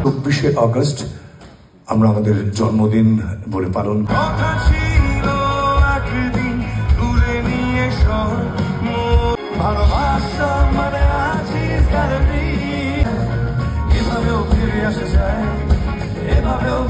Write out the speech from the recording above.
চব্বিশে আগস্ট আমরা আমাদের জন্মদিন বলে পালন ভালোবাসা মানে আছিস এভাবেও ফিরে আসা যায় এভাবেও